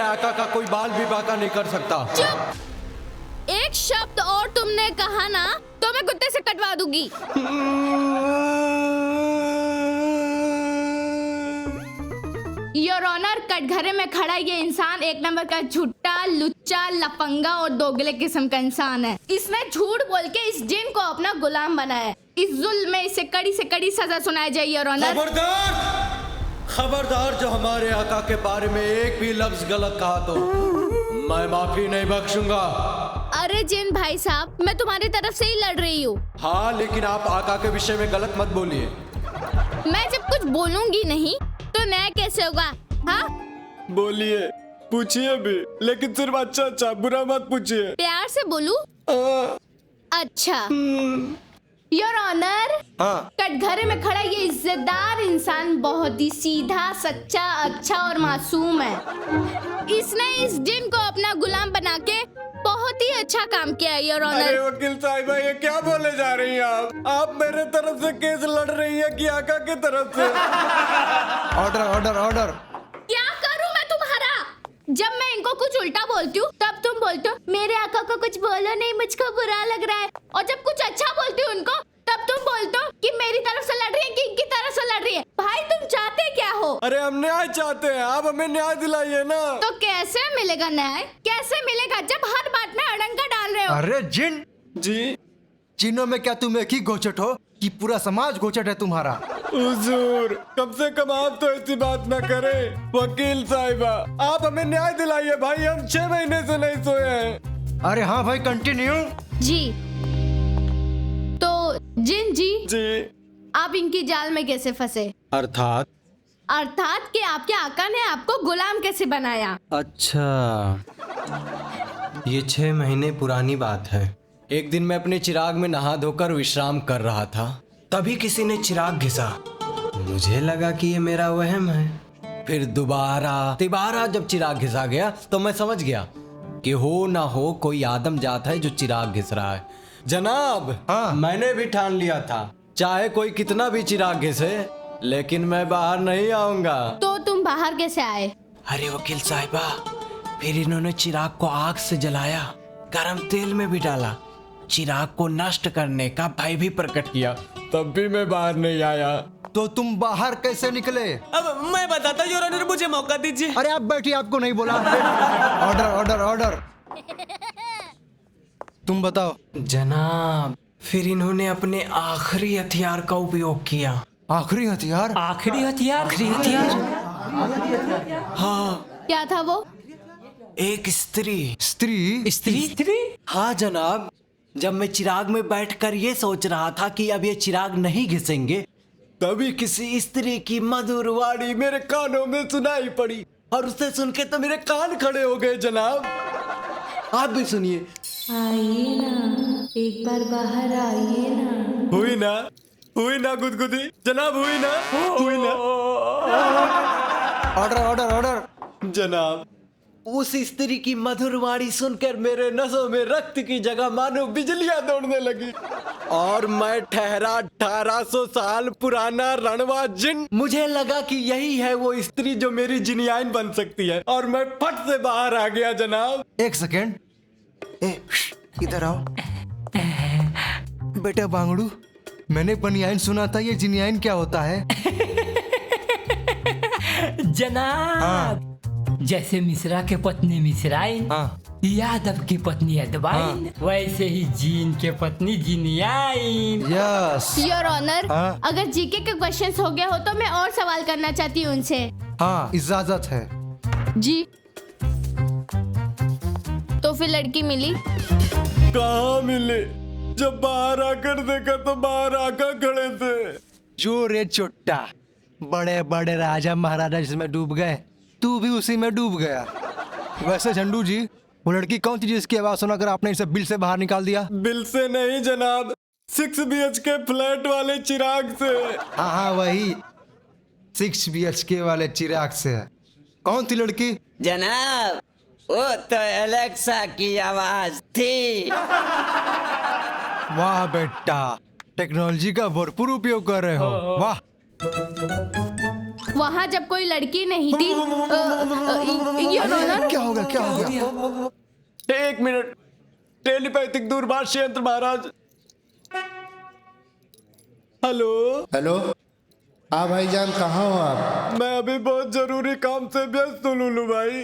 मेरे आका का कोई बाल भी बांका नहीं कर सकता। चुप! एक शब्द और तुमने कहा ना तो मैं कुत्ते से कटवा दूंगी। योर ऑनर, कटघरे में खड़ा ये इंसान एक नंबर का झूठा, लुच्चा, लफंगा और दोगले किस्म का इंसान है। इसने झूठ बोल के इस जिन को अपना गुलाम बनाया है। इस जुल्म में इसे कड़ी से कड़ी सजा सुनाई जाए योर ऑनर। खबरदार! खबरदार, जो हमारे आका के बारे में एक भी लफ्ज गलत कहा तो मैं माफी नहीं बख्शूंगा। अरे जिन भाई साहब, मैं तुम्हारी तरफ से ही लड़ रही हूँ। हाँ, लेकिन आप आका के विषय में गलत मत बोलिए। मैं जब कुछ बोलूंगी नहीं तो न्याय कैसे होगा? हाँ, बोलिए, पूछिए भी, लेकिन सिर्फ अच्छा अच्छा, बुरा मत पूछिए। प्यार से बोलूं? अच्छा। योर ऑनर, हाँ। कटघरे में खड़ा ये इज्जतदार इंसान बहुत ही सीधा, सच्चा, अच्छा और मासूम है। इसने इस जिन को अपना गुलाम बना के बहुत ही अच्छा काम किया है योर ऑनर। अरे वकील साहिबा, ये क्या बोले जा रही हैं आप? आप मेरे तरफ से केस लड़ रही हैं कि आका की तरफ से? Order order order. क्या करूं मैं तुम्हारा? जब मैं इनको कुछ उल्टा बोलती हूँ तब तुम बोलते हो मेरे आका को कुछ बोलो नहीं, मुझको बुरा लग रहा है। और जब कुछ अच्छा बोलती हूँ उनको तब तुम बोलते हो कि मेरी तरफ से लड़ रही है कि इनकी तरफ से लड़ रही है। भाई तुम चाहते क्या हो? अरे हम न्याय चाहते हैं, आप हमें न्याय दिलाइए ना। तो कैसे मिलेगा न्याय? कैसे मिलेगा जब हर बात में अड़ंगा डाल रहे हो? अरे जिन जी जिनों में क्या तुम एक ही गोचट हो कि पूरा समाज गोचट है तुम्हारा? हुजूर, कम से कम आप तो ऐसी बात ना करें। वकील साहिबा, आप हमें न्याय दिलाइए भाई, हम 6 महीने से नहीं सोए हैं। अरे हाँ भाई, कंटिन्यू। जी तो जिन जी, आप इनकी जाल में कैसे फंसे? अर्थात कि आपके आका ने आपको गुलाम कैसे बनाया? अच्छा, ये 6 महीने पुरानी बात है। एक दिन मैं अपने चिराग में नहा धोकर विश्राम कर रहा था, तभी किसी ने चिराग घिसा। मुझे लगा कि ये मेरा वहम है। फिर तिबारा जब चिराग घिसा गया तो मैं समझ गया कि हो ना हो कोई आदम जात है जो चिराग घिस रहा है। जनाब, हाँ। मैंने भी ठान लिया था, चाहे कोई कितना भी चिराग घिसे, लेकिन मैं बाहर नहीं आऊंगा। तो तुम बाहर कैसे आए? अरे वकील साहिबा, फिर इन्होंने चिराग को आग से जलाया, गरम तेल में भी डाला, चिराग को नष्ट करने का भय भी प्रकट किया, तब भी मैं बाहर नहीं आया। तो तुम बाहर कैसे निकले? अब मैं बताता हूँ योर ऑनर, मुझे मौका दीजिए। अरे आप बैठिए, आपको नहीं बोला। Order order order. तुम बताओ। जनाब, फिर इन्होंने अपने आखिरी हथियार का उपयोग किया। आखिरी हथियार? आखिरी हथियार? हाँ, क्या था वो? एक स्त्री। स्त्री? हाँ जनाब, जब मैं चिराग में बैठकर ये सोच रहा था कि अब ये चिराग नहीं घिसेंगे, तभी किसी स्त्री की मधुर वाणी मेरे कानों में सुनाई पड़ी, और उसे सुन के तो मेरे कान खड़े हो गए जनाब। आप भी सुनिए। आइए ना, एक बार बाहर आइए ना। हुई ना गुदगुदी जनाब, हुई ना। Order order order. जनाब, उस स्त्री की मधुर वाणी सुनकर मेरे नसों में रक्त की जगह मानो बिजलियां दौड़ने लगी, और मैं ठहरा 1800 साल पुराना रणवा जिन। मुझे लगा कि यही है वो स्त्री जो मेरी जिनियाइन बन सकती है, और मैं फट से बाहर आ गया जनाब। एक सेकेंड, इधर आओ। बेटा बांगड़ू, मैंने बनियाइन सुना था, ये जिनियाइन क्या होता है? जनाब, जैसे मिश्रा के पत्नी मिश्राइन, हाँ। यादव की पत्नी अदवाइन, वैसे ही जीन के पत्नी जिनियाइन। यस। योर ऑनर, हाँ? अगर जीके के क्वेश्चंस हो गया हो तो मैं और सवाल करना चाहती हूँ उनसे। हाँ, इजाजत है। जी। तो फिर लड़की मिली? कहाँ मिले? जब बाहर आकर देखा तो बाहर आकर खड़े थे। जो रे चुट्टा, बड़े बड़े राजा महाराजा जिसमें डूब गए, तू भी उसी में डूब गया। वैसे झंडू जी, वो लड़की कौन थी जिसकी आवाज सुनाकर आपने इसे बिल से बाहर निकाल दिया? बिल से नहीं जनाब, 6 BHK फ्लैट वाले चिराग से। हाँ, वही 6 BHK वाले चिराग से। कौन थी लड़की? जनाब, वो तो एलेक्सा की आवाज थी। वाह बेटा, टेक्नोलॉजी का भरपूर उपयोग कर रहे हो। वाह। वहाँ जब कोई लड़की नहीं थी योर ऑनर, क्या होगा क्या होगा? एक मिनट, टेलीपैथिक दूरभाष यंत्र महाराज। हेलो। हेलो, हाँ भाईजान, कहाँ हो आप? मैं अभी बहुत जरूरी काम से व्यस्त हूँ लुलू भाई।